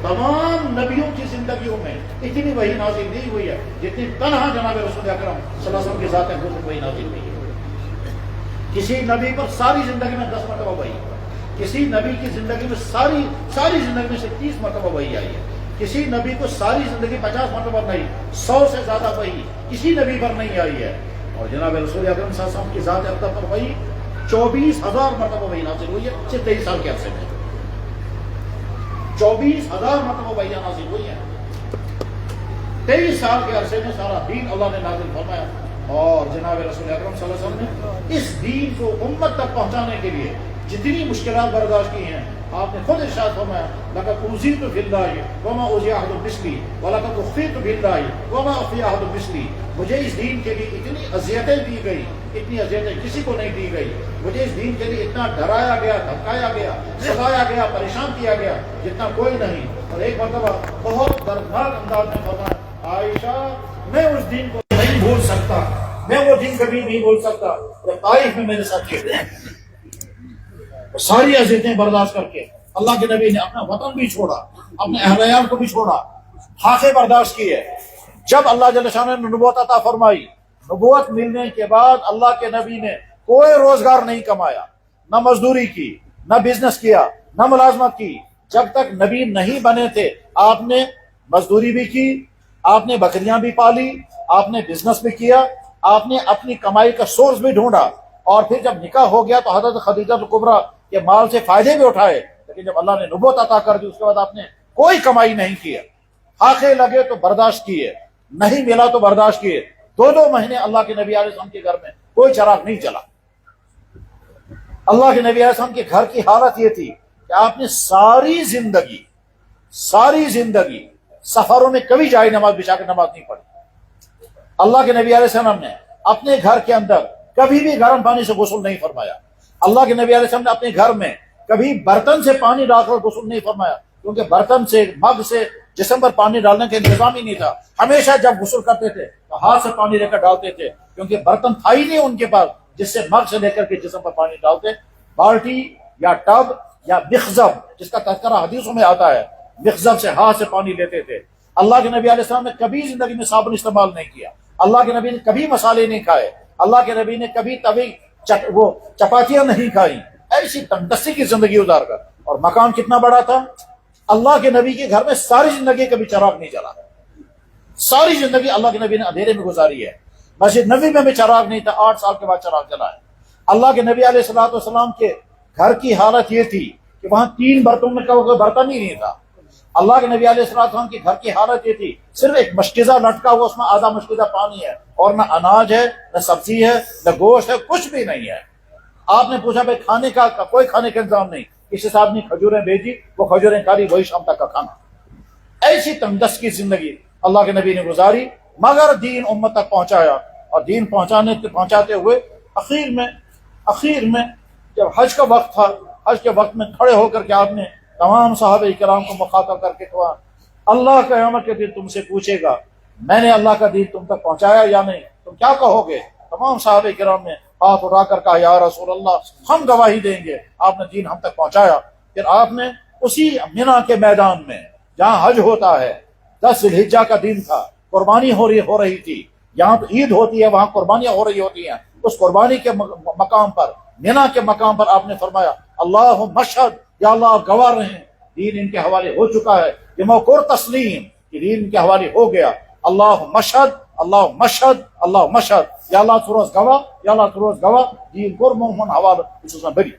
تمام نبیوں کی زندگیوں میں اتنی وحی نازل نہیں ہوئی ہے جتنی تنہا جناب رسول اکرم صلی اللہ علیہ وسلم کی ذات حضور وحی نازل ہوئی ہے۔ کسی نبی پر ساری زندگی میں 10 مرتبہ وحی، کسی نبی کی زندگی میں ساری زندگی میں سے 30 مرتبہ وحی آئی ہے، کسی نبی کو ساری زندگی 50 مرتبہ نہیں، 100 سے زیادہ وحی کسی نبی پر نہیں آئی ہے۔ اور جناب رسول اکرم صلی اللہ علیہ وسلم کی ذات اقدس پر وحی 24,000 مرتبہ وحی نازل ہوئی ہے صرف 23 سال کے عرصے میں۔ 24,000 مرتبہ وحی نازل ہوئی ہے 23 سال کے عرصے میں، سارا دین اللہ نے نازل فرمایا۔ اور جناب رسول اکرم صلی اللہ علیہ وسلم نے اس دین کو امت تک پہنچانے کے لیے جتنی مشکلات برداشت کی ہیں، آپ نے خود ارشاد فرمایا لقد اوذیت فی اللہ وما اوذی احد مثلی ولقد اخفیت فی اللہ وما اخفی احد مثلی۔ مجھے اس دین کے لیے اتنی اذیتیں دی گئی، اتنی اذیتیں کسی کو نہیں دی گئی۔ مجھے اس دین کے لیے اتنا ڈرایا گیا، دھمکایا گیا، ستایا گیا، پریشان کیا گیا جتنا کوئی نہیں۔ اور ایک مرتبہ بہت دردناک انداز میں فرمایا عائشہ میں اس دین کو نہیں بھول سکتا، میں وہ دن کبھی نہیں بھول سکتا جب طائف میں میرے ساتھ کیے ساری اذیتیں برداشت کر کے اللہ کے نبی نے اپنا وطن بھی چھوڑا، اپنے اہل عیال کو بھی چھوڑا، ہاقیں برداشت کیے۔ جب اللہ جل شانہ نے نبوت عطا فرمائی، نبوت ملنے کے بعد اللہ کے نبی نے کوئی روزگار نہیں کمایا، نہ مزدوری کی، نہ بزنس کیا، نہ ملازمت کی۔ جب تک نبی نہیں بنے تھے آپ نے مزدوری بھی کی، آپ نے بکریاں بھی پالی، آپ نے بزنس بھی کیا، آپ نے اپنی کمائی کا سورس بھی ڈھونڈا، اور پھر جب نکاح ہو گیا تو حضرت خدیجہ الکبریٰ کے مال سے فائدے بھی اٹھائے۔ لیکن جب اللہ نے نبوت عطا کر دی اس کے بعد آپ نے کوئی کمائی نہیں کیا، آنکھیں لگے تو برداشت کیے، نہیں ملا تو برداشت کیے۔ 2 مہینے اللہ کے نبی علیہ السلام کے گھر میں کوئی چراغ نہیں چلا۔ اللہ کے نبی علیہ السلام کے گھر کی حالت یہ تھی کہ آپ نے ساری زندگی سفروں میں کبھی جائے نماز بچھا کے نماز نہیں پڑھی۔ اللہ کے نبی علیہ السلام نے اپنے گھر کے اندر کبھی بھی گرم پانی سے غسل نہیں فرمایا۔ اللہ کے نبی علیہ السلام نے اپنے گھر میں کبھی برتن سے پانی ڈال کر غسل نہیں فرمایا، کیونکہ برتن سے، مگ سے جسم پر پانی ڈالنے کا انتظام ہی نہیں تھا۔ ہمیشہ جب غسل کرتے تھے تو ہاتھ سے پانی لے کر ڈالتے تھے، کیونکہ برتن تھا ہی نہیں ان کے پاس جس سے مگ سے لے کر کے جسم پر پانی ڈالتے۔ بالٹی یا ٹب یا مخزب، جس کا تذکرہ حدیثوں میں آتا ہے، مخزب سے ہاتھ سے پانی لیتے تھے۔ اللہ کے نبی علیہ السلام نے کبھی زندگی میں صابن استعمال نہیں کیا، اللہ کے نبی نے کبھی مسالے نہیں کھائے، اللہ کے نبی نے کبھی وہ چپاتیاں نہیں کھائی، ایسی تندرستی کی زندگی گزار کر۔ اور مکان کتنا بڑا تھا، اللہ کے نبی کے گھر میں ساری زندگی کبھی چراغ نہیں جلا، ساری زندگی اللہ کے نبی نے اندھیرے میں گزاری ہے۔ مسجد نبی میں بھی چراغ نہیں تھا، 8 سال کے بعد چراغ جلا ہے۔ اللہ کے نبی علیہ الصلوۃ والسلام کے گھر کی حالت یہ تھی کہ وہاں 3 برتنوں میں کوئی برتن ہی نہیں تھا۔ اللہ کے نبی علیہ الصلوۃ والسلام کے گھر کی حالت یہ تھی، صرف ایک مشکزہ لٹکا ہوا، اس میں آدھا مشکزہ پانی ہے، اور نہ اناج ہے، نہ سبزی ہے، نہ گوشت ہے، کچھ بھی نہیں ہے۔ آپ نے پوچھا بھائی کھانے کا کوئی کھانے کا انتظام نہیں، کسی صاحب نے کھجوریں بھیجی، وہ کھجوریں کھا لی، وہی شام تک کا کھانا۔ ایسی تندرست کی زندگی اللہ کے نبی نے گزاری، مگر دین امت تک پہنچایا۔ اور دین پہنچاتے ہوئے اخیر میں جب حج کا وقت تھا، حج کے وقت میں کھڑے ہو کر کے آپ نے تمام صحابہ کرام کو مخاطب کر کے کہا اللہ قیامت کے دن تم سے پوچھے گا میں نے اللہ کا دین تم تک پہنچایا یا نہیں، تم کیا کہو گے؟ تمام صحابہ کرام نے ہاتھ اٹھا کر کہا یا رسول اللہ ہم گواہی دیں گے آپ نے دین ہم تک پہنچایا۔ پھر آپ نے اسی مینا کے میدان میں جہاں حج ہوتا ہے، 10 ذی الحجہ کا دن تھا، قربانی ہو رہی تھی، یہاں تو عید ہوتی ہے وہاں قربانیاں ہو رہی ہوتی ہیں، اس قربانی کے مقام پر، مینا کے مقام پر آپ نے فرمایا اللہم اشہد، یا اللہ آپ گواہ رہیں دین ان کے حوالے ہو چکا ہے، یہ موقور تسلیم کہ دین ان کے حوالے ہو گیا۔ اللہم اشہد، اللہم اشہد، اللہم اشہد، یا اللہ تو روز گواہ، یا اللہ تو روز گواہ، دین پر مومن حوالہ خصوصاً بری۔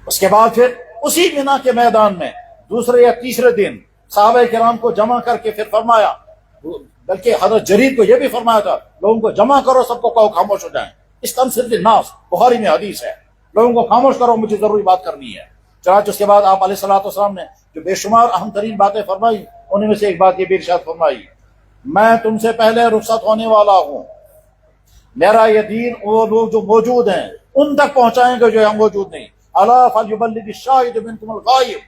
اس کے بعد پھر اسی مینا کے میدان میں دوسرے یا تیسرے دن صحابہ کرام کو جمع کر کے پھر فرمایا، بلکہ حضرت جریر کو یہ بھی فرمایا تھا لوگوں کو جمع کرو، سب کو کہو خاموش ہو جائیں، استنصت الناس، بخاری میں حدیث ہے، لوگوں کو خاموش کرو مجھے ضروری بات کرنی ہے۔ چنانچہ اس کے بعد آپ علیہ الصلوۃ والسلام نے جو بے شمار اہم ترین باتیں فرمائی، انہیں میں سے ایک بات یہ بھی ارشاد فرمائی میں تم سے پہلے رخصت ہونے والا ہوں، میرا یہ دین وہ لوگ جو موجود ہیں ان تک پہنچائیں گے جو یہاں موجود نہیں۔ الا فلیبلغ الشاہد منکم الغائب،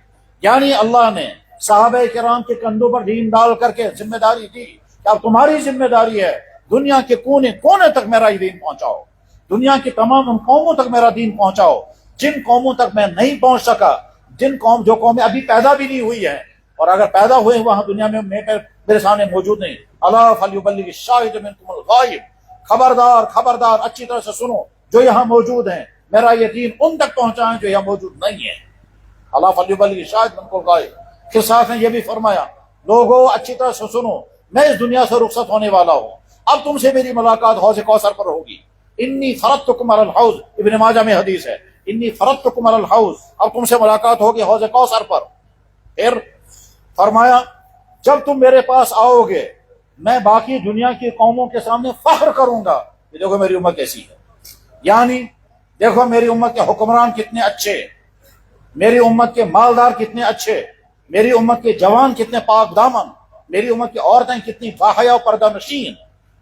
یعنی اللہ نے صحابہ کرام کے کندھوں پر دین ڈال کر کے ذمہ داری دی کہ اب تمہاری ذمہ داری ہے دنیا کے کونے کونے تک میرا یہ دین پہنچاؤ، دنیا کی تمام ان قوموں تک میرا دین پہنچاؤ جن قوموں تک میں نہیں پہنچ سکا، جن جو قومیں ابھی پیدا بھی نہیں ہوئی ہیں اور اگر پیدا ہوئے وہاں دنیا میں میرے سامنے موجود نہیں، الا فلیبلغ الشاہد منکم الغائب، خبردار خبردار اچھی طرح سے سنو، جو یہاں موجود ہیں میرا یہ دین ان تک پہنچائیں جو یہاں موجود نہیں ہیں، الا فلیبلغ الشاہد منکم الغائب۔ پھر ساتھ میں یہ بھی فرمایا لوگوں اچھی طرح سے سنو، میں اس دنیا سے رخصت ہونے والا ہوں، اب تم سے میری ملاقات حوض کوثر پر ہوگی، انی فرضتکم علی الحوض، ابن ماجہ میں حدیث ہے، انی فرضتکم علی الحوض، اب تم سے ملاقات ہوگی حوض کوثر پر۔ پھر فرمایا جب تم میرے پاس آؤ گے میں باقی دنیا کی قوموں کے سامنے فخر کروں گا کہ دیکھو میری امت کیسی ہے، یعنی دیکھو میری امت کے حکمران کتنے اچھے، میری امت کے مالدار کتنے اچھے، میری امت کے جوان کتنے پاک دامن، میری امت کی عورتیں کتنی باحیا و پردہ نشین،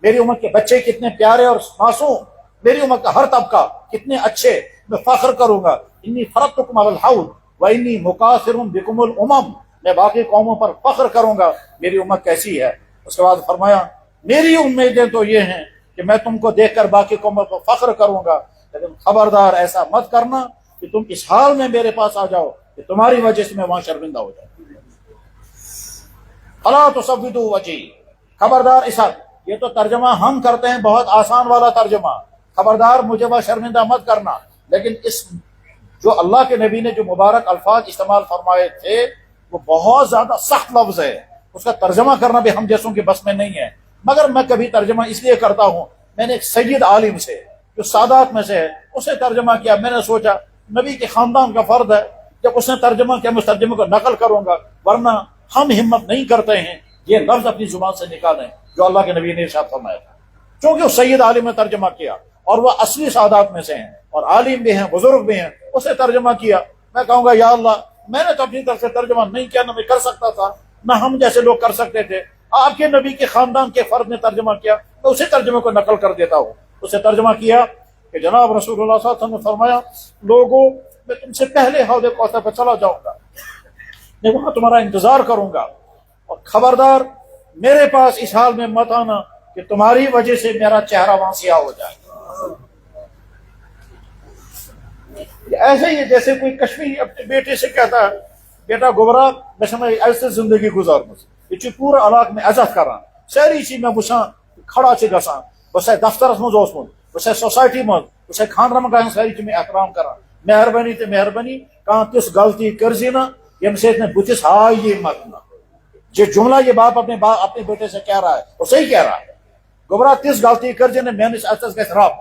میری امت کے بچے کتنے پیارے اور معصوم، میری امت کا ہر طبقہ کتنے اچھے، میں فخر کروں گا، انی فرضتکم علی الحوض وانی مکاثر بکم الامم، میں باقی قوموں پر فخر کروں گا میری امت کیسی ہے۔ اس کے بعد فرمایا میری امیدیں تو یہ ہیں کہ میں تم کو دیکھ کر باقی قوموں پر فخر کروں گا، لیکن خبردار ایسا مت کرنا کہ تم اس حال میں میرے پاس آ جاؤ کہ تمہاری وجہ سے میں وہاں شرمندہ ہو جاؤں۔ فلا تسودوا وجہی، خبردار اس حال، یہ تو ترجمہ ہم کرتے ہیں بہت آسان والا ترجمہ، خبردار مجھے وہ شرمندہ مت کرنا، لیکن اس جو اللہ کے نبی نے جو مبارک الفاظ استعمال فرمائے تھے وہ بہت زیادہ سخت لفظ ہے، اس کا ترجمہ کرنا بھی ہم جیسوں کے بس میں نہیں ہے، مگر میں کبھی ترجمہ اس لیے کرتا ہوں، میں نے ایک سید عالم سے جو سادات میں سے ہے اسے ترجمہ کیا، میں نے سوچا نبی کے خاندان کا فرد ہے، جب اس نے ترجمہ کیا میں ترجمے کو نقل کروں گا، ورنہ ہم ہمت نہیں کرتے ہیں یہ لفظ اپنی زبان سے نکالیں جو اللہ کے نبی نے ارشاد فرمایا تھا، چونکہ اس سید عالم نے ترجمہ کیا اور وہ اصلی سادات میں سے ہیں اور عالم بھی ہیں بزرگ بھی ہیں، اسے ترجمہ کیا، میں کہوں گا یا اللہ میں نے تو اپنی طرف سے ترجمہ نہیں کیا، نہ میں کر سکتا تھا نہ ہم جیسے لوگ کر سکتے تھے، آپ کے نبی کے خاندان کے فرد نے ترجمہ کیا، میں اسی ترجمے کو نقل کر دیتا ہوں۔ اسے ترجمہ کیا کہ جناب رسول اللہ صلی اللہ علیہ وسلم نے فرمایا لوگوں میں تم سے پہلے حوض کوثر پہ چلا جاؤں گا، میں وہاں تمہارا انتظار کروں گا، اور خبردار میرے پاس اس حال میں مت آنا کہ تمہاری وجہ سے میرا چہرہ وہاں سیاہ ہو جائے۔ ایسے ہی جیسے کوئی کشمیری اپنے بیٹے سے کہتا ہے بیٹا گبرا میں سمجھ ایسے زندگی گزارنا یہ پورا علاقہ میں عزت کران ساری چیز میں وچان کھڑا چھ گژھان بس دفترس مز اوسمت بس سوسائٹی مز بس خاندرن گژھان ساری چیز میں احترام کران، مہربانی تو مہربانی کہاں تس غلطی کرزی نا یم سے بتس ہائے یہ مت نا، جو جملہ یہ باپ اپنے بیٹے سے کہہ رہا ہے وہ صحیح کہہ رہا ہے، گبرا تس غلطی کرزی نا میانس عزتس گژھِ رب،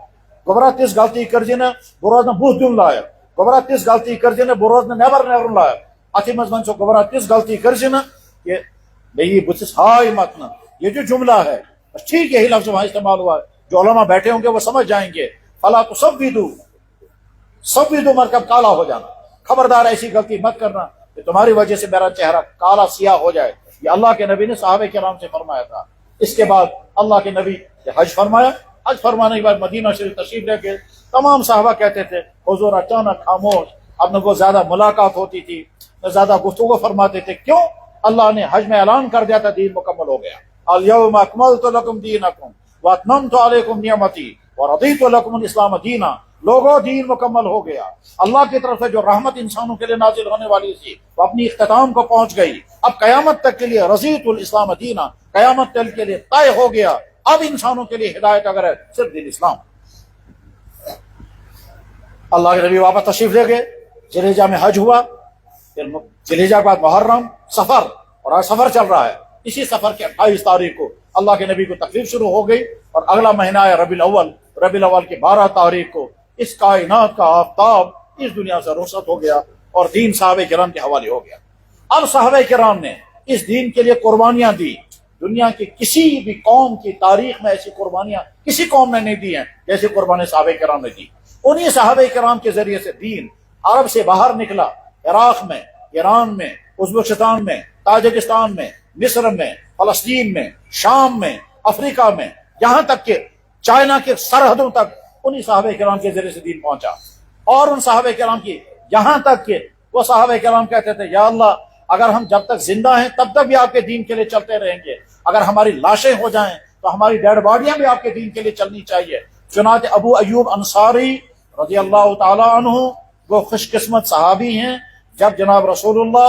گبرا تس غلطی کرزی نا بہ روزٕ نہٕ بُتھ دیُن لایق، گبرا تس غلطی کرزی نا بہ روزٕ نہٕ نیبر نیرُن لایق، اتھ منٛز ون سو گبرا تس غلطی کرزی نا کہ یہ بتس ہائے مت نا، یہ جو جملہ ہے بس ٹھیک یہی لفظ وہاں استعمال ہوا ہے، جو علماء بیٹھے ہوں گے وہ سمجھ جائیں گے، فلا تصودوا، سودوا مرکب کالا ہو جانا، خبردار ایسی غلطی مت کرنا کہ تمہاری وجہ سے میرا چہرہ کالا سیاہ ہو جائے، یہ اللہ کے نبی نے صحابہ کرام سے فرمایا تھا۔ اس کے بعد اللہ کے نبی نے حج فرمایا، حج فرمانے کے بعد مدینہ شریف تشریف لے کے تمام صحابہ کہتے تھے حضور اچانک خاموش، اب نہ کو زیادہ ملاقات ہوتی تھی نہ زیادہ گفتگو فرماتے تھے، کیوں؟ اللہ نے حج میں اعلان کر دیا تھا دین مکمل ہو گیا، الیوم اکملت لکم دینکم واتممت علیکم نعمتی ورضیت لکم الاسلام دینا، لوگوں دین مکمل ہو گیا، اللہ کی طرف سے جو رحمت انسانوں کے لیے نازل ہونے والی تھی وہ اپنی اختتام کو پہنچ گئی، اب قیامت تک کے لیے رضیت الاسلام دینا، قیامت تک کے لیے طے ہو گیا، اب انسانوں کے لیے ہدایت اگر ہے صرف دین اسلام۔ اللہ کے نبی واپس تشریف لے گئے، ذوالحجہ میں حج ہوا، پھر ذوالحجہ کے بعد محرم، سفر، اور آج سفر چل رہا ہے، اسی سفر کے 28 تاریخ کو اللہ کے نبی کو تکلیف شروع ہو گئی، اور اگلا مہینہ ہے ربیع الاول کی 12 تاریخ کو اس کائنات کا آفتاب اس دنیا سے رخصت ہو گیا اور دین صحابہ کرام کے حوالے ہو گیا۔ اب صحابہ کرام نے اس دین کے لیے قربانیاں دی، دنیا کی کسی بھی قوم کی تاریخ میں ایسی قربانیاں کسی قوم نے نہیں دی ہیں جیسی قربانی صحابہ کرام نے دی۔ انہی صحابہ کرام کے ذریعے سے دین عرب سے باہر نکلا، عراق میں، ایران میں، ازبکستان میں، تاجکستان میں، مصر میں، فلسطین میں، شام میں، افریقہ میں، یہاں تک کہ چائنا کے سرحدوں تک انہی صحابہ کرام کے ذریعے سے دین پہنچا، اور ان صحابہ کرام کی یہاں تک کہ وہ صحابہ کرام کہتے تھے یا اللہ اگر ہم جب تک زندہ ہیں تب تک بھی آپ کے دین کے لیے چلتے رہیں گے، اگر ہماری لاشیں ہو جائیں تو ہماری ڈیڈ باڈیاں بھی آپ کے دین کے لیے چلنی چاہیے۔ چنانچہ ابو ایوب انصاری رضی اللہ تعالی عنہ وہ خوش قسمت صحابی ہیں جب جناب رسولullah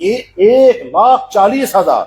1,40,000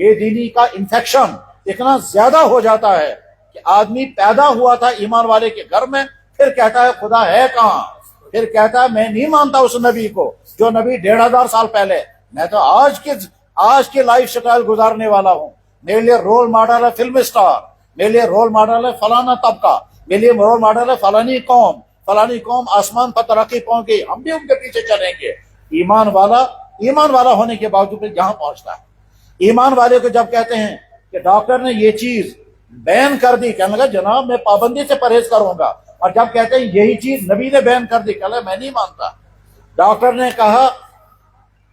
بے دینی کا انفیکشن اتنا زیادہ ہو جاتا ہے کہ آدمی پیدا ہوا تھا ایمان والے کے گھر میں، پھر کہتا ہے خدا ہے کہاں، پھر کہتا ہے میں نہیں مانتا اس نبی کو جو نبی 1500 سال پہلے، میں تو آج کی لائف سٹائل گزارنے والا ہوں، میرے لیے رول ماڈل ہے فلم اسٹار، میرے لیے رول ماڈل ہے فلانا طبقہ، میرے لیے رول ماڈل ہے فلانی قوم آسمان پر ترقی پہنچ گئی، ہم بھی ان کے پیچھے چلیں گے۔ ایمان والا ہونے کے باوجود جہاں پہنچتا ہے، ایمان والے کو جب کہتے ہیں کہ ڈاکٹر نے یہ چیز بین کر دی، کہنے لگا جناب میں پابندی سے پرہیز کروں گا، اور جب کہتے ہیں یہی چیز نبی نے بین کر دی، کہنے لگا میں نہیں مانتا۔ ڈاکٹر نے کہا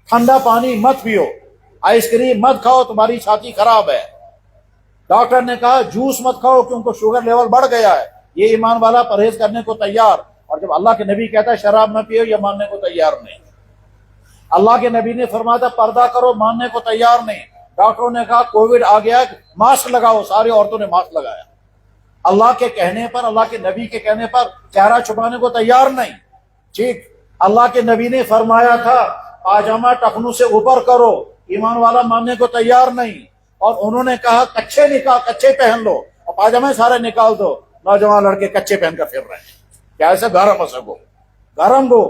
ٹھنڈا پانی مت پیو، آئس کریم مت کھاؤ تمہاری چھاتی خراب ہے، ڈاکٹر نے کہا جوس مت کھاؤ کیونکہ شوگر لیول بڑھ گیا ہے، یہ ایمان والا پرہیز کرنے کو تیار، اور جب اللہ کے نبی کہتا ہے شراب نہ پیو، یہ ماننے کو تیار نہیں۔ اللہ کے نبی نے فرمایا تھا پردہ کرو، ماننے کو تیار نہیں۔ ڈاکٹروں نے کہا کووڈ آ گیا ماسک لگاؤ، ساری عورتوں نے ماسک لگایا۔ اللہ کے کہنے پر، اللہ کے نبی کے کہنے پر چہرہ چھپانے کو تیار نہیں۔ ٹھیک، اللہ کے نبی نے فرمایا تھا پاجامہ ٹخنوں سے اوپر کرو، ایمان والا ماننے کو تیار نہیں۔ اور انہوں نے کہا کچھے پہن لو، اور پاجامے سارے نکال دو، نوجوان لڑکے کچھے پہن کر پھر رہے ہیں، کیا ایسے گرم سکو گرم گو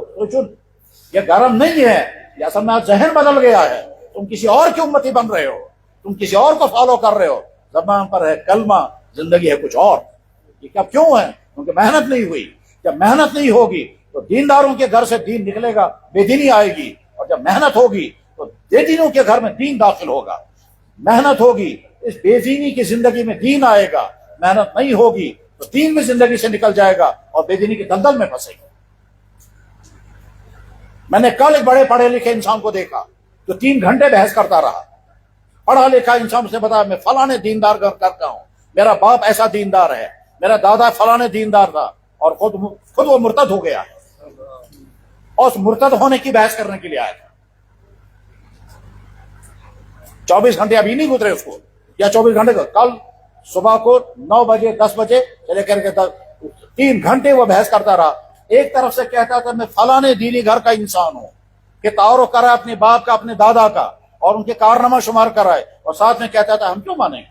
یہ گرم نہیں ہے، یہ اصل میں ذہن بدل گیا ہے، تم کسی اور کی امتی بن رہے ہو، تم کسی اور کو فالو کر رہے ہو، زبان پر ہے کلمہ، زندگی ہے کچھ اور۔ یہ کیا کیوں ہے؟ کیونکہ محنت نہیں ہوئی۔ جب محنت نہیں ہوگی تو دینداروں کے گھر سے دین نکلے گا، بے دینی آئے گی، اور جب محنت ہوگی تو بے دینوں کے گھر میں دین داخل ہوگا۔ محنت ہوگی اس بے دینی کی زندگی میں دین آئے گا، محنت نہیں ہوگی تو دین میں زندگی سے نکل جائے گا اور بے دینی کے دلدل میں پھنسے گا۔ میں نے کل ایک بڑے پڑھے لکھے انسان کو دیکھا جو 3 گھنٹے بحث کرتا رہا، پڑھا لکھا انسان سے بتایا میں فلانے دیندار گھر کرتا ہوں، میرا باپ ایسا دیندار ہے، میرا دادا فلانے دیندار تھا، اور خود وہ مرتد ہو گیا، اور اس مرتد ہونے کی بحث کرنے کے لیے آیا تھا۔ 24 گھنٹے ابھی نہیں گزرے اس کو، یا 24 گھنٹے کو، کل صبح کو 9 بجے 10 بجے سے لے کر کے 3 گھنٹے وہ بحث کرتا رہا۔ ایک طرف سے کہتا تھا میں فلانے دینی گھر کا انسان ہوں، کہ تعارف کرا اپنے باپ کا اپنے دادا کا اور ان کے کارنامہ شمار کرائے، اور ساتھ میں کہتا تھا ہم کیوں مانیں،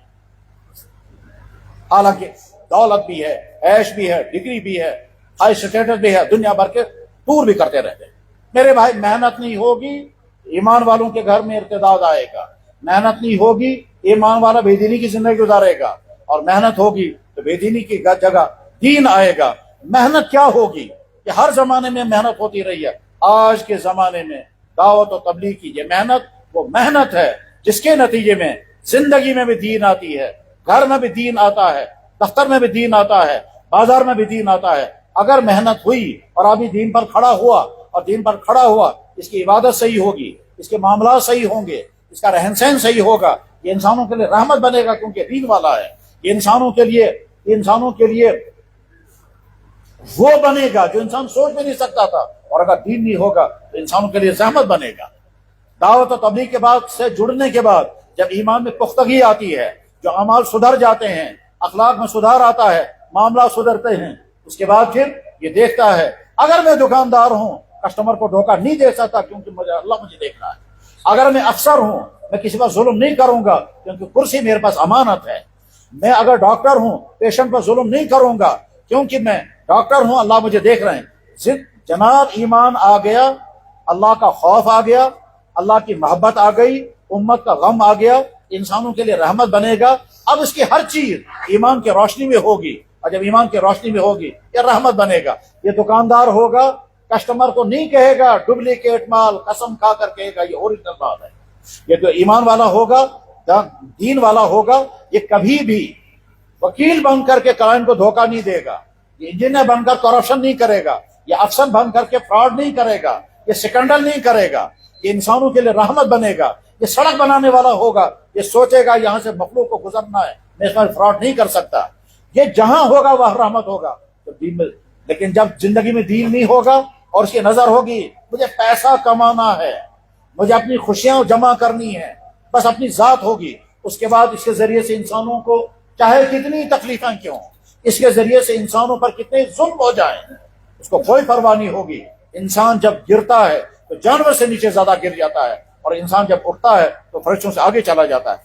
حالانکہ دولت بھی ہے، عیش بھی ہے، ڈگری بھی ہے، ہائی اسٹیٹس بھی ہے، دنیا بھر کے ٹور بھی کرتے رہتے۔ میرے بھائی محنت نہیں ہوگی ایمان والوں کے گھر میں ارتداد آئے گا، محنت نہیں ہوگی ایمان والا بے دینی کی زندگی گزارے گا، اور محنت ہوگی تو بے دینی کی جگہ دین آئے گا۔ محنت کیا ہوگی کہ ہر زمانے میں محنت ہوتی رہی ہے، آج کے زمانے میں دعوت و تبلیغ کی یہ محنت وہ محنت ہے جس کے نتیجے میں زندگی میں بھی دین آتی ہے، گھر میں بھی دین آتا ہے، دفتر میں بھی دین آتا ہے، بازار میں بھی دین آتا ہے۔ اگر محنت ہوئی اور آدمی دین پر کھڑا ہوا، اور دین پر کھڑا ہوا، اس کی عبادت صحیح ہوگی، اس کے معاملات صحیح ہوں گے، اس کا رہن سہن صحیح ہوگا، یہ انسانوں کے لیے رحمت بنے گا کیونکہ دین والا ہے۔ یہ انسانوں کے لیے وہ بنے گا جو انسان سوچ بھی نہیں سکتا تھا، اور اگر دین نہیں ہوگا تو انسانوں کے لیے زحمت بنے گا۔ دعوت و تبلیغ کے بعد سے جڑنے کے بعد جب ایمان میں پختگی آتی ہے، جو اعمال سدھر جاتے ہیں، اخلاق میں سدھار آتا ہے، معاملات سدھرتے ہیں، اس کے بعد پھر یہ دیکھتا ہے اگر میں دکاندار ہوں کسٹمر کو دھوکہ نہیں دے سکتا کیونکہ مجھے دیکھنا ہے، اگر میں افسر ہوں میں کسی پر ظلم نہیں کروں گا کیونکہ کرسی میرے پاس امانت ہے، میں اگر ڈاکٹر ہوں پیشنٹ پر ظلم نہیں کروں گا کیونکہ میں ڈاکٹر ہوں، اللہ مجھے دیکھ رہے ہیں۔ جناب ایمان آ گیا، اللہ کا خوف آ گیا، اللہ کی محبت آ گئی، امت کا غم آ گیا، انسانوں کے لیے رحمت بنے گا۔ اب اس کی ہر چیز ایمان کی روشنی میں ہوگی، اور جب ایمان کی روشنی میں ہوگی یہ رحمت بنے گا۔ یہ دکاندار ہوگا کسٹمر کو نہیں کہے گا ڈپلیکیٹ مال، قسم کھا کر کہے گا یہ اوریجنل مال ہے۔ یہ جو ایمان والا ہوگا، دین والا ہوگا، یہ کبھی بھی وکیل بن کر کے کلائنٹ کو دھوکہ نہیں دے گا، یہ انجینئر بن کر کرپشن نہیں کرے گا، یہ افسر بن کر کے فراڈ نہیں کرے گا، یہ سکنڈل نہیں کرے گا، یہ انسانوں کے لیے رحمت بنے گا۔ یہ سڑک بنانے والا ہوگا، یہ سوچے گا یہاں سے مخلوق کو گزرنا ہے، میں اس میں فراڈ نہیں کر سکتا، یہ جہاں ہوگا وہ رحمت ہوگا۔ تو دین میں، لیکن جب زندگی میں دین نہیں ہوگا اور اس کی نظر ہوگی مجھے پیسہ کمانا ہے، مجھے اپنی خوشیاں جمع کرنی ہے، بس اپنی ذات ہوگی، اس کے بعد اس کے ذریعے سے انسانوں کو چاہے کتنی تکلیفیں کیوں، اس کے ذریعے سے انسانوں پر کتنے ظلم ہو جائیں، اس کو کوئی پرواہ نہیں ہوگی۔ انسان جب گرتا ہے تو جانور سے نیچے زیادہ گر جاتا ہے، اور انسان جب اٹھتا ہے تو فرشتوں سے آگے چلا جاتا ہے۔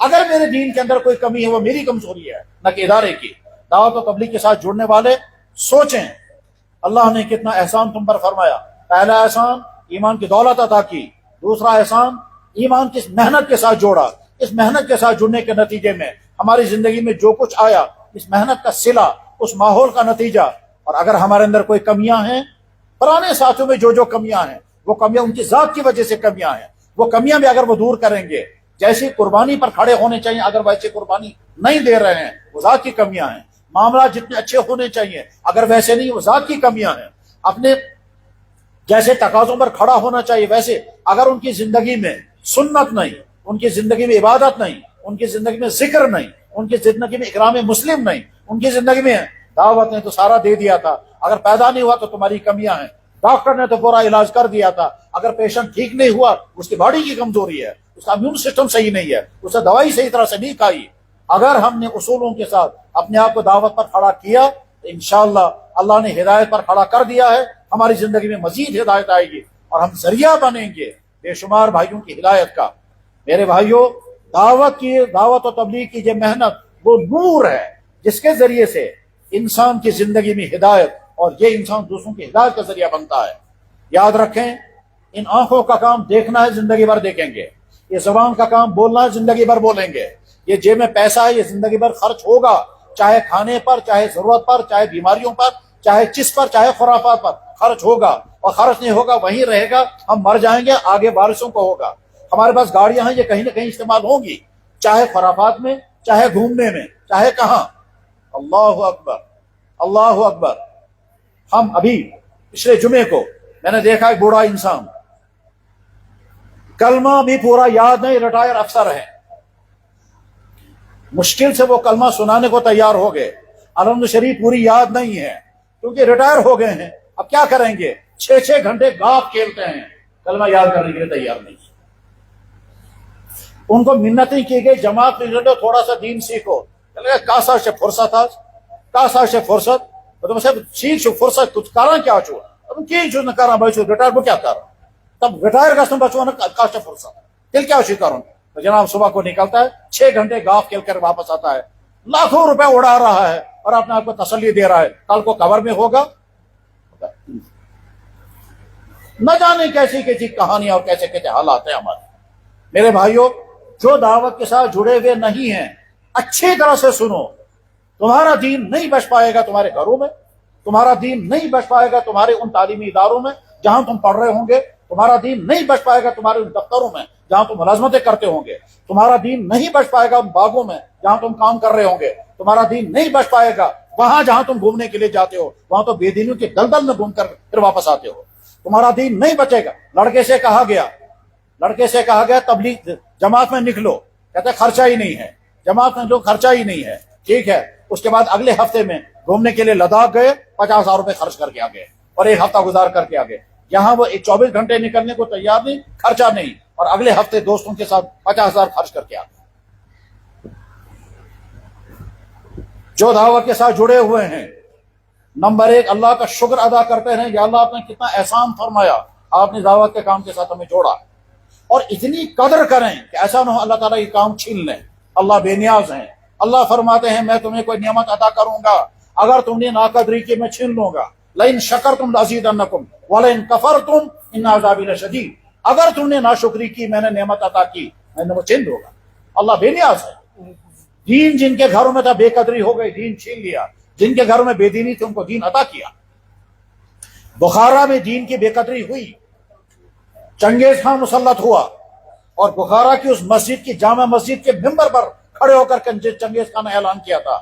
اگر میرے دین کے اندر کوئی کمی ہے وہ میری کمزوری ہے نہ کہ ادارے کی۔ دعوت و تبلیغ کے ساتھ جڑنے والے سوچیں اللہ نے کتنا احسان تم پر فرمایا۔ پہلا احسان ایمان کی دولت عطا کی، دوسرا احسان ایمان کی محنت کے ساتھ جوڑا۔ اس محنت کے ساتھ جڑنے کے نتیجے میں ہماری زندگی میں جو کچھ آیا اس محنت کا صلہ، اس ماحول کا نتیجہ۔ اور اگر ہمارے اندر کوئی کمیاں ہیں، پرانے ساتھیوں میں جو کمیاں ہیں وہ کمیاں ان کی ذات کی وجہ سے کمیاں ہیں، وہ کمیاں بھی اگر وہ دور کریں گے، جیسی قربانی پر کھڑے ہونے چاہیے اگر ویسے قربانی نہیں دے رہے ہیں وہ ذات کی کمیاں ہیں۔ معاملات جتنے اچھے ہونے چاہیے اگر ویسے نہیں وہ ذات کی کمیاں ہیں۔ اپنے جیسے تقاضوں پر کھڑا ہونا چاہیے ویسے اگر ان کی زندگی میں سنت نہیں، ان کی زندگی میں عبادت نہیں، ان کی زندگی میں ذکر نہیں، ان کی زندگی میں اکرام مسلم نہیں، ان کی زندگی میں دعوت نے تو سارا دے دیا تھا، اگر پیدا نہیں ہوا تو تمہاری کمیاں ہیں، ڈاکٹر نے تو پورا علاج کر دیا تھا، اگر پیشنٹ ٹھیک نہیں ہوا اس کی باڈی کی کمزوری ہے، اس کا امیون سسٹم صحیح نہیں ہے، اس نے دوائی صحیح طرح سے نہیں کھائی۔ اگر ہم نے اصولوں کے ساتھ اپنے آپ کو دعوت پر کھڑا کیا تو انشاءاللہ اللہ نے ہدایت پر کھڑا کر دیا ہے، ہماری زندگی میں مزید ہدایت آئے گی اور ہم ذریعہ بنیں گے بے شمار بھائیوں کی ہدایت کا۔ میرے بھائیوں، دعوت و تبلیغ کی یہ محنت وہ نور ہے جس کے ذریعے سے انسان کی زندگی میں ہدایت اور یہ انسان دوسروں کی ہدایت کا ذریعہ بنتا ہے۔ یاد رکھیں، ان آنکھوں کا کام دیکھنا ہے، زندگی بھر دیکھیں گے، یہ زبان کا کام بولنا ہے، زندگی بھر بولیں گے، یہ جیب میں پیسہ ہے یہ زندگی بھر خرچ ہوگا، چاہے کھانے پر، چاہے ضرورت پر، چاہے بیماریوں پر، چاہے چس پر، چاہے خرافات پر خرچ ہوگا، اور خرچ نہیں ہوگا وہیں رہے گا، ہم مر جائیں گے، آگے وارثوں کو ہوگا۔ ہمارے پاس گاڑیاں ہیں یہ کہیں نہ کہیں استعمال ہوں گی، چاہے خرافات میں، چاہے گھومنے میں، چاہے کہاں۔ اللہ اکبر، اللہ اکبر۔ ہم ابھی پچھلے جمعے کو میں نے دیکھا ایک بوڑھا انسان، کلمہ بھی پورا یاد نہیں، ریٹائر افسر ہے، مشکل سے وہ کلمہ سنانے کو تیار ہو گئے، الحمد شریف پوری یاد نہیں ہے کیونکہ ریٹائر ہو گئے ہیں، اب کیا کریں گے، 6 گھنٹے گاپ کھیلتے ہیں، کلمہ یاد کرنے کے لیے تیار نہیں۔ ان کو منتیں کی گئی جماعت میں تھوڑا سا دین سیکھو، کاسا سے فرصت آج کاسا سے فرصت سیکھ فرصت کچھ کرا کیا چھو تم کی چھو نہ کرا بھائی چھو ریٹائر وہ کیا کر تب ریٹائر کا بچوں نے کاسا فرصت دل کیا چی کروں تو جناب صبح کو نکلتا ہے 6 گھنٹے گاف کھیل کر واپس آتا ہے، لاکھوں روپے اڑا رہا ہے اور اپنے آپ کو تسلی دے رہا ہے کل کو قبر میں ہوگا نہ جانے کیسی کیسی کہانیاں اور کیسے کیسے حالات ہیں ہمارے۔ میرے بھائیوں، جو دعوت کے ساتھ جڑے ہوئے نہیں ہیں اچھی طرح سے سنو، تمہارا دین نہیں بچ پائے گا تمہارے گھروں میں، تمہارا دین نہیں بچ پائے گا تمہارے ان تعلیمی اداروں میں جہاں تم پڑھ رہے ہوں گے، تمہارا دین نہیں بچ پائے گا تمہارے ان دفتروں میں جہاں تم ملازمتیں کرتے ہوں گے، تمہارا دین نہیں بچ پائے گا ان باغوں میں جہاں تم کام کر رہے ہوں گے، تمہارا دین نہیں بچ پائے گا وہاں جہاں تم گھومنے کے لیے جاتے ہو، وہاں تو بے دینیوں کے دلدل میں گھوم کر پھر واپس آتے ہو، تمہارا دین نہیں بچے گا۔ لڑکے سے کہا گیا تبلیغ جماعت میں نکلو، کہتے خرچہ ہی نہیں ہے، جماعت میں جو خرچہ ہی نہیں ہے، ٹھیک ہے۔ اس کے بعد اگلے ہفتے میں گھومنے کے لیے لداخ گئے، 50,000 روپے خرچ کر کے آ گئے اور 1 ہفتہ گزار کر کے آ گئے۔ یہاں وہ 24 گھنٹے نکلنے کو تیار نہیں، خرچہ نہیں، اور اگلے ہفتے دوستوں کے ساتھ 50,000 خرچ کر کے آ گئے۔ جو دعوت کے ساتھ جڑے ہوئے ہیں، نمبر 1 اللہ کا شکر ادا کرتے ہیں، یا اللہ آپ نے کتنا احسان فرمایا، آپ نے دعوت کے کام کے ساتھ ہمیں جوڑا، اور اتنی قدر کریں کہ ایسا نہ ہو اللہ تعالیٰ یہ کام چھین لیں۔ اللہ بے نیاز ہیں، اللہ فرماتے ہیں میں تمہیں کوئی نعمت عطا کروں گا، اگر تم نے ناقدری کی میں چھین لوں گا، لئن شکرتم لازیدنکم ولئن کفرتم ان عذابی لشدید، اگر تم نے ناشکری کی میں نے نعمت عطا کی میں نے وہ چھین دوں گا۔ اللہ بے نیاز ہے۔ دین جن کے گھروں میں تھا بے قدری ہو گئی، دین چھین لیا، جن کے گھروں میں بے دینی تھی ان کو دین عطا کیا۔ بخارا میں دین کی بے قدری ہوئی، چنگیز خان مسلط ہوا اور بخارا کی اس مسجد کی جامع مسجد کے ممبر پر کھڑے ہو کر چنگیز خان نے اعلان کیا تھا،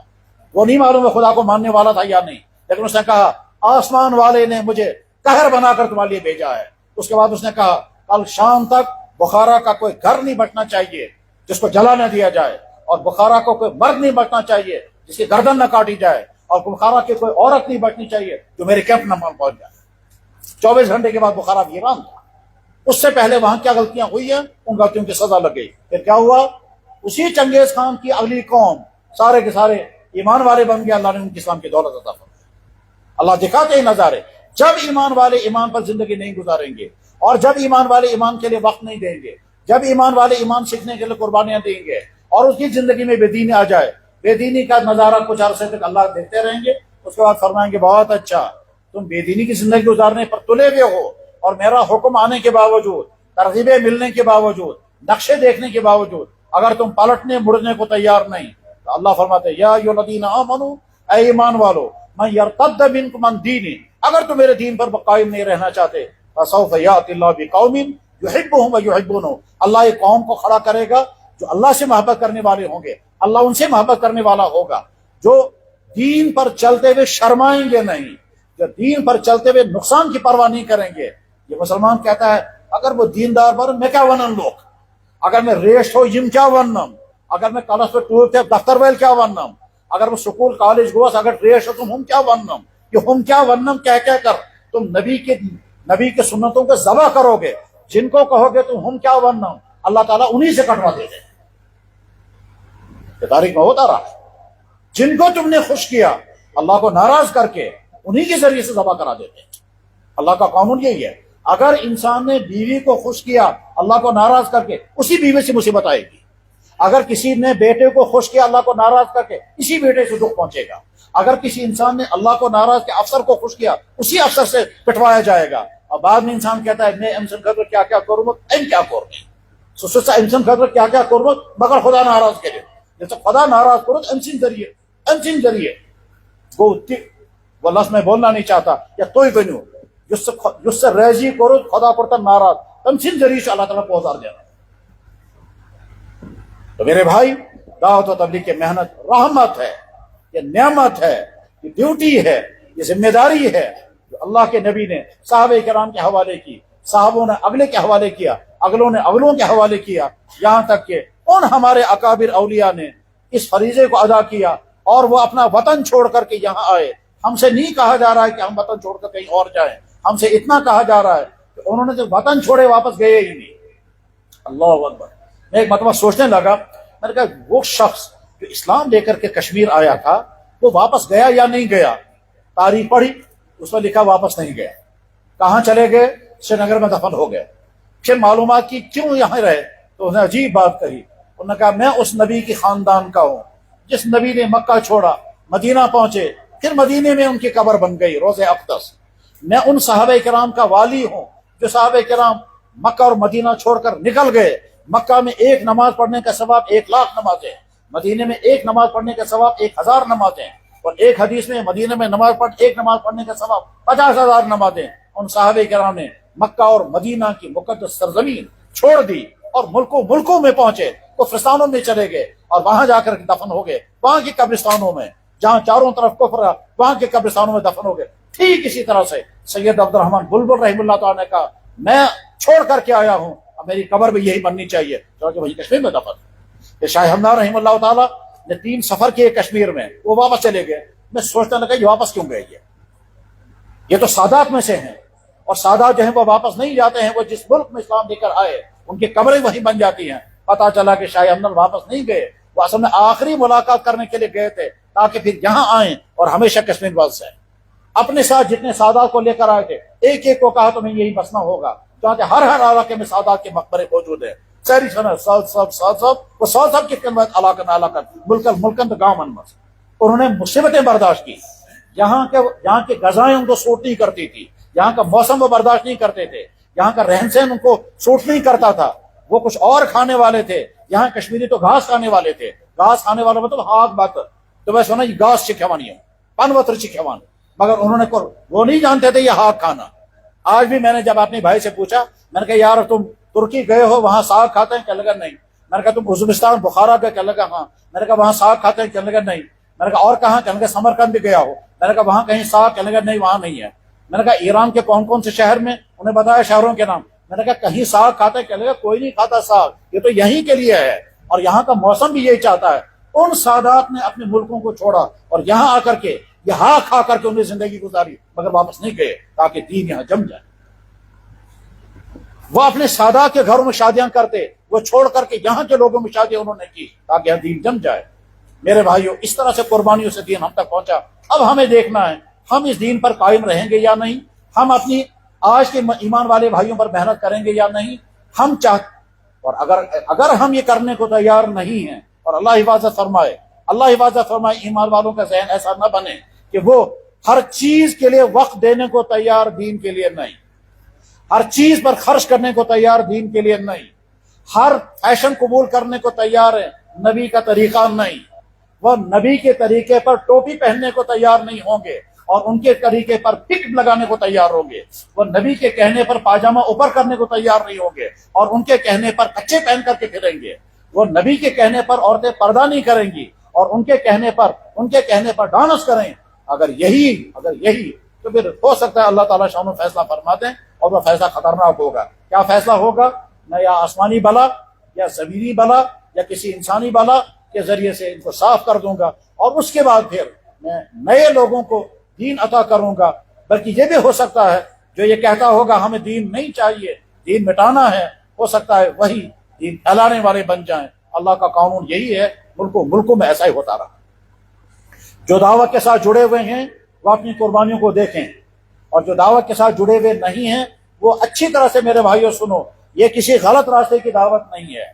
وہ نہیں معلوم ہے خدا کو ماننے والا تھا یا نہیں، لیکن اس نے کہا آسمان والے نے مجھے قہر بنا کر تمہارے لیے بھیجا ہے۔ اس کے بعد اس نے کہا کل شام تک بخارا کا کوئی گھر نہیں بچنا چاہیے جس کو جلا نہ دیا جائے، اور بخارا کو کوئی مرد نہیں بچنا چاہیے جس کی گردن نہ کاٹی جائے، اور بخارا کی کوئی عورت نہیں بچنی چاہیے جو میرے کیمپ نہ پہنچ جائے۔ 24 گھنٹے کے بعد بخارا ویران تھا۔ اس سے پہلے وہاں کیا غلطیاں ہوئی ہیں، ان غلطیوں کی سزا لگ گئی۔ پھر کیا ہوا، اسی چنگیز خان کی اگلی قوم سارے کے سارے ایمان والے بن گئے، اللہ نے ان کی اسلام کی دولت عطا فرمائی۔ اللہ دکھاتے ہیں نظارے، جب ایمان والے ایمان پر زندگی نہیں گزاریں گے، اور جب ایمان والے ایمان کے لیے وقت نہیں دیں گے، جب ایمان والے ایمان سیکھنے کے لیے قربانیاں دیں گے، اور اس کی زندگی میں بے دینی آ جائے، بے دینی کا نظارہ کچھ عرصے تک اللہ دیکھتے رہیں گے، اس کے بعد فرمائیں گے بہت اچھا، تم بے دینی کی زندگی گزارنے پر تلے ہوئے ہو، اور میرا حکم آنے کے باوجود، ترغیبیں ملنے کے باوجود، نقشے دیکھنے کے باوجود اگر تم پلٹنے مڑنے کو تیار نہیں، تو اللہ فرماتے یا ایھا الذین آمنوا، اے ایمان والو، من یرتد منکم عن دینہ، اگر تم میرے دین پر قائم نہیں رہنا چاہتے، فسوف یأتی اللہ بقوم یحبهم ویحبونہ، اللہ ایک قوم کو کھڑا کرے گا جو اللہ سے محبت کرنے والے ہوں گے، اللہ ان سے محبت کرنے والا ہوگا، جو دین پر چلتے ہوئے شرمائیں گے نہیں، جو دین پر چلتے ہوئے نقصان کی پرواہ نہیں کریں گے۔ یہ مسلمان کہتا ہے اگر وہ دیندار پر میں کیا ونن لوگ، اگر میں ریش ہو یم کیا ونم، اگر میں کالس پہ ٹور تھے دفتر ویل کیا ونم، اگر وہ سکول کالج گوس اگر ریش ہو تم ہم کیا ونم، یہ ہم کیا ونم کہہ کر تم نبی کے سنتوں کو ذبح کرو گے، جن کو کہو گے تم ہم کیا ونم، اللہ تعالیٰ انہی سے کٹوا دے دے۔ یہ تاریخ میں ہوتا رہا، جن کو تم نے خوش کیا اللہ کو ناراض کر کے انہی کے ذریعے سے ذبح کرا دیتے۔ اللہ کا قانون یہی ہے، اگر انسان نے بیوی کو خوش کیا اللہ کو ناراض کر کے اسی بیوی سے مصیبت آئے گی، اگر کسی نے بیٹے کو خوش کیا اللہ کو ناراض کر کے اسی بیٹے سے دکھ پہنچے گا، اگر کسی انسان نے اللہ کو ناراض کے افسر کو خوش کیا اسی افسر سے پٹوایا جائے گا۔ اور بعد میں انسان کہتا ہے میں امسن خطر کیا کیا کروں کیا کروں سسا امسن خطر کیا کیا کروں مگر خدا ناراض کرے، جیسے خدا ناراض کرو امسن ذریعے وہ لفظ میں بولنا نہیں چاہتا، یا توئی بنو جس سے ریزی کرو خدا کرتا ناراض امسن ذریعے سے اللہ تعالیٰ کو ازار دینا۔ تو میرے بھائی، دعوت و تبلیغ کی محنت رحمت ہے، یہ نعمت ہے، یہ ڈیوٹی ہے، یہ ذمہ داری ہے جو اللہ کے نبی نے صحابہ کرام کے حوالے کی، صحابوں نے اگلے کے حوالے کیا، اگلوں نے اگلوں کے حوالے کیا، یہاں تک کہ ان ہمارے اکابر اولیاء نے اس فریضے کو ادا کیا اور وہ اپنا وطن چھوڑ کر کے یہاں آئے۔ ہم سے نہیں کہا جا رہا ہے کہ ہم وطن چھوڑ کر کہیں اور جائیں، ہم سے اتنا کہا جا رہا ہے کہ انہوں نے جو وطن چھوڑے واپس گئے ہی نہیں۔ اللہ اکبر۔ میں ایک مرتبہ سوچنے لگا، میں نے کہا وہ شخص جو اسلام لے کر کے کشمیر آیا تھا وہ واپس گیا یا نہیں گیا؟ تاریخ پڑھی، اس میں لکھا واپس نہیں گیا۔ کہاں چلے گئے؟ سری نگر میں دفن ہو گئے۔ پھر معلومات کی کیوں یہاں رہے تو انہوں نے عجیب بات کہی، انہوں نے کہا میں اس نبی کی خاندان کا ہوں جس نبی نے مکہ چھوڑا، مدینہ پہنچے، پھر مدینے میں ان کی قبر بن گئی روضہ اقدس۔ میں ان صحابہ کرام کا والی ہوں جو صحابہ کرام مکہ اور مدینہ چھوڑ کر نکل گئے۔ مکہ میں ایک نماز پڑھنے کا ثواب 1,00,000 نمازیں، مدینے میں ایک نماز پڑھنے کا ثواب 1,000 نمازیں، اور ایک حدیث میں مدینے میں ایک نماز پڑھنے کا ثواب 50,000 نمازیں۔ ان صحابہ کرام نے مکہ اور مدینہ کی مقدس سرزمین چھوڑ دی اور ملکوں میں پہنچے، کفرستانوں میں چلے گئے اور وہاں جا کر دفن ہو گئے، وہاں کی قبرستانوں میں جہاں چاروں طرف کفر ہے وہاں کے قبرستانوں میں دفن ہو گئے۔ ٹھیک اسی طرح سے سید عبد الرحمن بلبل رحمہ اللہ تعالیٰ نے کہا میں چھوڑ کر کے آیا ہوں، اب میری قبر بھی یہی بننی چاہیے، جو وہی کشمیر میں دفن۔ شاہ ہمدان رحمہ اللہ تعالیٰ نے 3 سفر کیے کشمیر میں، وہ واپس چلے گئے۔ میں سوچنے لگا یہ واپس کیوں گئے؟ یہ تو سادات میں سے ہیں، اور سادات جو ہیں وہ واپس نہیں جاتے ہیں، وہ جس ملک میں اسلام لے کر آئے ان کی قبریں وہیں بن جاتی ہیں۔ پتہ چلا کہ شاہ ہمدان واپس نہیں گئے، وہ اصل میں آخری ملاقات کرنے کے لیے گئے تھے تاکہ پھر یہاں آئیں اور ہمیشہ کشمیر واپس جائیں۔ اپنے ساتھ جتنے سادات کو لے کر آئے تھے ایک ایک کو کہا تمہیں یہی بسنا ہوگا، چاہتے ہر علاقے میں سادات کے مقبرے موجود ہیں۔ ساری وہ سب کی قیمت علاقہ ملکن گاؤں من مس، انہوں نے مصیبتیں برداشت کی، یہاں کے غذائیں ان کو سوٹ نہیں کرتی تھی، یہاں کا موسم وہ برداشت نہیں کرتے تھے، یہاں کا رہن سہن ان کو سوٹ نہیں کرتا تھا، وہ کچھ اور کھانے والے تھے۔ یہاں کشمیری تو گھاس کھانے والے تھے، گھاس کھانے والے مطلب ہاک بات، تو میں سنا یہ گھاس چکھوانی ہے پن وطر چکھوان، مگر انہوں نے وہ نہیں جانتے تھے یہ ہاک کھانا۔ آج بھی میں نے جب اپنے بھائی سے پوچھا، میں نے کہا یار تم ترکی گئے ہو وہاں ساگ کھاتے ہیں؟ کہنے لگا نہیں۔ میں نے کہا تم ازبکستان بخارا گئے؟ کہنے لگا ہاں۔ میں نے کہا وہاں ساگ کھاتے ہیں؟ کہنے لگا نہیں۔ میں نے کہا اور کہاں؟ کہنے لگا سمرقند بھی گیا ہو۔ میں نے کہا وہاں کہیں ساگ؟ کہنے لگا نہیں وہاں نہیں ہے۔ میں نے کہا ایران کے کون کون سے شہر میں؟ انہیں بتایا شہروں کے نام۔ میں نے کہا کہیں ساگ کھاتے ہیں؟ کہنے لگا کوئی نہیں کھاتا ساگ، یہ تو یہیں کے لیے ہے اور یہاں کا موسم بھی یہی چاہتا ہے۔ ان سادات نے اپنے ملکوں کو چھوڑا اور یہاں آ کر کے یہاں کھا کر کے انہیں زندگی گزاری، مگر واپس نہیں گئے تاکہ دین یہاں جم جائے۔ وہ اپنے سادات کے گھروں میں شادیاں کرتے، وہ چھوڑ کر کے یہاں کے لوگوں میں شادیاں انہوں نے کی تاکہ یہاں دین جم جائے۔ میرے بھائیوں، اس طرح سے قربانیوں سے دین ہم تک پہنچا۔ اب ہمیں دیکھنا ہے ہم اس دین پر قائم رہیں گے یا نہیں، ہم اپنی آج کے ایمان والے بھائیوں پر محنت کریں گے یا نہیں، اور اگر ہم یہ کرنے کو تیار نہیں ہیں اور اللہ حفاظت فرمائے، اللہ حفاظت فرمائے ایمان والوں کا ذہن ایسا نہ بنے کہ وہ ہر چیز کے لیے وقت دینے کو تیار، دین کے لیے نہیں، ہر چیز پر خرچ کرنے کو تیار، دین کے لیے نہیں، ہر فیشن قبول کرنے کو تیار ہے، نبی کا طریقہ نہیں، وہ نبی کے طریقے پر ٹوپی پہننے کو تیار نہیں ہوں گے اور ان کے طریقے پر پک لگانے کو تیار ہوں گے، وہ نبی کے کہنے پر پاجامہ اوپر کرنے کو تیار نہیں ہوں گے اور ان کے کہنے پر کچے پہن کر کے پھریں گے، وہ نبی کے کہنے پر عورتیں پردہ نہیں کریں گی اور ان کے کہنے پر ڈانس کریں۔ اگر یہی تو پھر ہو سکتا ہے اللہ تعالیٰ شان و فیصلہ فرما دیں اور وہ فیصلہ خطرناک ہوگا۔ کیا فیصلہ ہوگا؟ نہ یا آسمانی بلا یا زمینی بلا یا کسی انسانی بلا کے ذریعے سے ان کو صاف کر دوں گا اور اس کے بعد پھر میں نئے لوگوں کو دین عطا کروں گا۔ بلکہ یہ بھی ہو سکتا ہے جو یہ کہتا ہوگا ہمیں دین نہیں چاہیے، دین مٹانا ہے، ہو سکتا ہے وہی دین پھیلانے والے بن جائیں۔ اللہ کا قانون یہی ہے، ملکوں میں ایسا ہی ہوتا رہا۔ جو دعوت کے ساتھ جڑے ہوئے ہیں وہ اپنی قربانیوں کو دیکھیں، اور جو دعوت کے ساتھ جڑے ہوئے نہیں ہیں وہ اچھی طرح سے میرے بھائیوں سنو، یہ کسی غلط راستے کی دعوت نہیں ہے،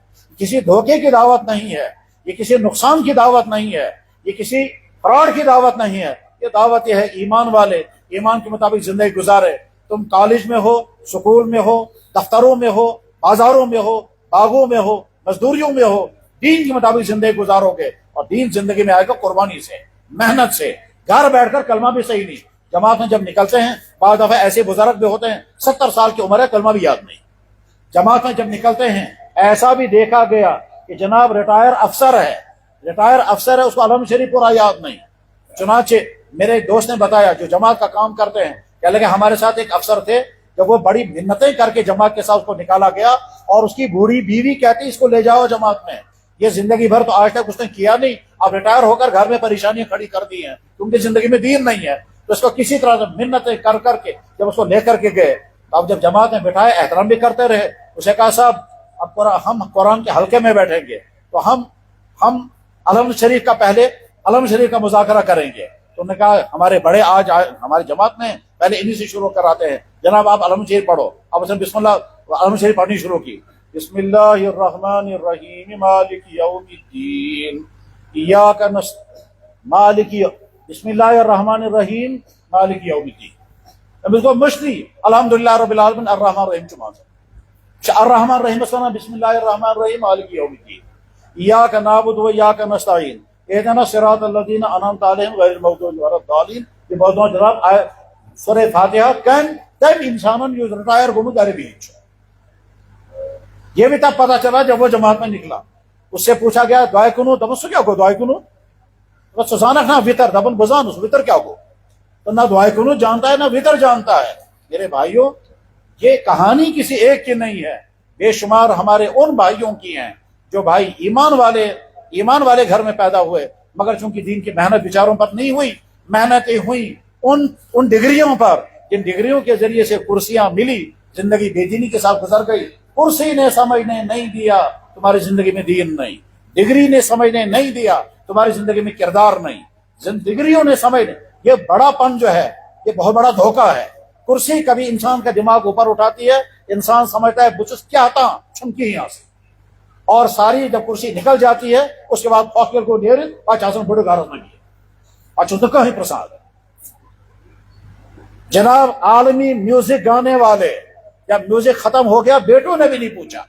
کسی دھوکے کی دعوت نہیں ہے، یہ کسی نقصان کی دعوت نہیں ہے، یہ کسی فراڈ کی دعوت نہیں ہے۔ یہ دعوت یہ ہے ایمان والے ایمان کے مطابق زندگی گزارے۔ تم کالج میں ہو، سکول میں ہو، دفتروں میں ہو، بازاروں میں ہو، باغوں میں ہو، مزدوریوں میں ہو، دین کے مطابق زندگی گزارو گے اور دین زندگی میں آئے گا قربانی سے، محنت سے۔ گھر بیٹھ کر کلمہ بھی صحیح نہیں، جماعت میں جب نکلتے ہیں بعض دفعہ ایسے بزرگ بھی ہوتے ہیں 70 سال کی عمر ہے، کلمہ بھی یاد نہیں۔ جماعت میں جب نکلتے ہیں ایسا بھی دیکھا گیا کہ جناب ریٹائر افسر ہے، اس کو علم شریف پورا یاد نہیں۔ چنانچہ میرے ایک دوست نے بتایا جو جماعت کا کام کرتے ہیں، کہنے لگے ہمارے ساتھ ایک افسر تھے، جب وہ بڑی منتیں کر کے جماعت کے ساتھ اس کو نکالا گیا اور اس کی بوڑھی بیوی کہتی اس کو لے جاؤ جماعت میں، یہ زندگی بھر تو آج تک اس نے کیا نہیں، اب ریٹائر ہو کر گھر میں پریشانیاں کھڑی کر دی ہیں کیونکہ زندگی میں دین نہیں ہے۔ تو اس کو کسی طرح سے منتیں کر کے جب اس کو لے کر کے گئے، اب جب جماعت میں بٹھائے احترام بھی کرتے رہے، اسے کہا صاحب اب ہم قرآن کے حلقے میں بیٹھیں گے تو ہم علم شریف کا مذاکرہ کریں گے۔ تو انہوں نے کہا ہمارے بڑے آج ہماری جماعت میں پہلے انہی سے شروع کراتے ہیں، جناب آپ علم شریف پڑھو۔ اب اس نے بسم اللہ علم شریف پڑھنی شروع کی، بسم اللہ الرحمن الرحیم مالک یوم الدین ایاک بسم اللہ الرحمن الرحیم مالک یوم الدین۔ اب اس کو مشتی الحمدللہ رب العالمین الرحمن الرحیم چمان سے الرحمن الرحیم سنا بسم اللہ الرحمن الرحیم مالک یوم الدین ایاک نعبد و ایاک نستعین اهدنا الصراط الذین انعمت علیہم غیر المغضوب علیہم ولا الضالین۔ یہ بہت جناب سورہ فاتحہ کن تم انسانوں جو ریٹائر گمت ارے بیچ، یہ بھی تب پتا چلا جب وہ جماعت میں نکلا۔ اس سے پوچھا گیا دعائے کنو دبس کیا کو دعائے کنو بس سزانک نہ وطر دبن بزان اس وطر کیا کو، تو نہ دعائے کنو جانتا ہے نہ وطر جانتا ہے۔ میرے بھائیوں یہ کہانی کسی ایک کی نہیں ہے، بے شمار ہمارے ان بھائیوں کی ہیں جو بھائی ایمان والے گھر میں پیدا ہوئے، مگر چونکہ دین کی محنت بیچاروں پر نہیں ہوئی، محنتیں ہوئی ان ڈگریوں پر جن ڈگریوں کے ذریعے سے کرسیاں ملی، زندگی بے دینی کے ساتھ گزر گئی۔ کرسی نے سمجھنے نہیں دیا تمہاری زندگی میں دین نہیں، ڈگری نے سمجھنے نہیں دیا تمہاری زندگی میں کردار نہیں، ڈگریوں نے سمجھنے، یہ بڑا پن جو ہے یہ بہت بڑا دھوکہ ہے۔ کرسی کبھی انسان کا دماغ اوپر اٹھاتی ہے، انسان سمجھتا ہے بچس کیا تھا چھمکی یہاں سے، اور ساری جب کرسی نکل جاتی ہے اس کے بعد پاکر کو ڈیر پاچاسن بڑے گارس میں اچھا ہی پرساد ہے۔ جناب عالمی میوزک گانے والے جب میوزک ختم ہو گیا بیٹوں نے بھی نہیں پوچھا،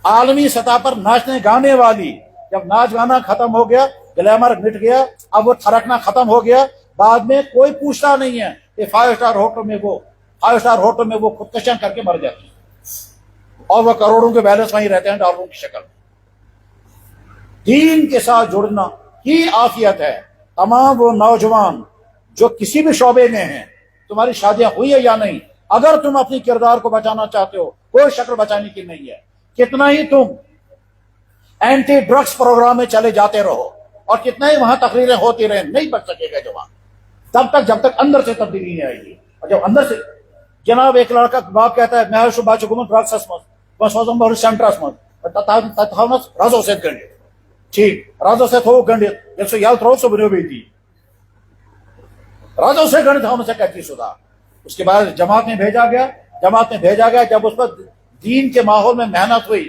عالمی سطح پر ناچنے گانے والی جب ناچ گانا ختم ہو گیا، گلیمر مٹ گیا، اب وہ تھرکنا ختم ہو گیا، بعد میں کوئی پوچھتا نہیں ہے کہ 5 اسٹار ہوٹل میں وہ خودکشیاں کر کے مر جاتی ہیں اور وہ کروڑوں کے بیلنس وہیں رہتے ہیں ڈالروں کی شکل میں۔ دین کے ساتھ جڑنا ہی عافیت ہے۔ تمام وہ نوجوان جو کسی بھی شعبے میں ہیں، تمہاری شادیاں ہوئی ہے یا نہیں، اگر تم اپنی کردار کو بچانا چاہتے ہو، کوئی شکل بچانے کی نہیں ہے، کتنا ہی تم اینٹی ڈرگس پروگرام میں چلے جاتے رہو اور کتنا ہی وہاں تقریریں ہوتی رہیں، نہیں بچ سکے گا جوان تب تک جب تک اندر سے تبدیلی نہیں آئے گی۔ اور جب اندر سے جناب ایک لڑکا باپ کہتا ہے میں شو باچ گمن ڈرگس اسمت بس وزن بہت سینٹر اسمت تتھاونس رازو سے گنڈ ٹھیک رازو سے تھو گنڈ جب سے یال تھرو سو بنو بیتی رازو سے گنڈ تھاون سے کہتی سدا۔ اس کے بعد جماعت میں بھیجا گیا، جب اس پر دین کے ماحول میں محنت ہوئی،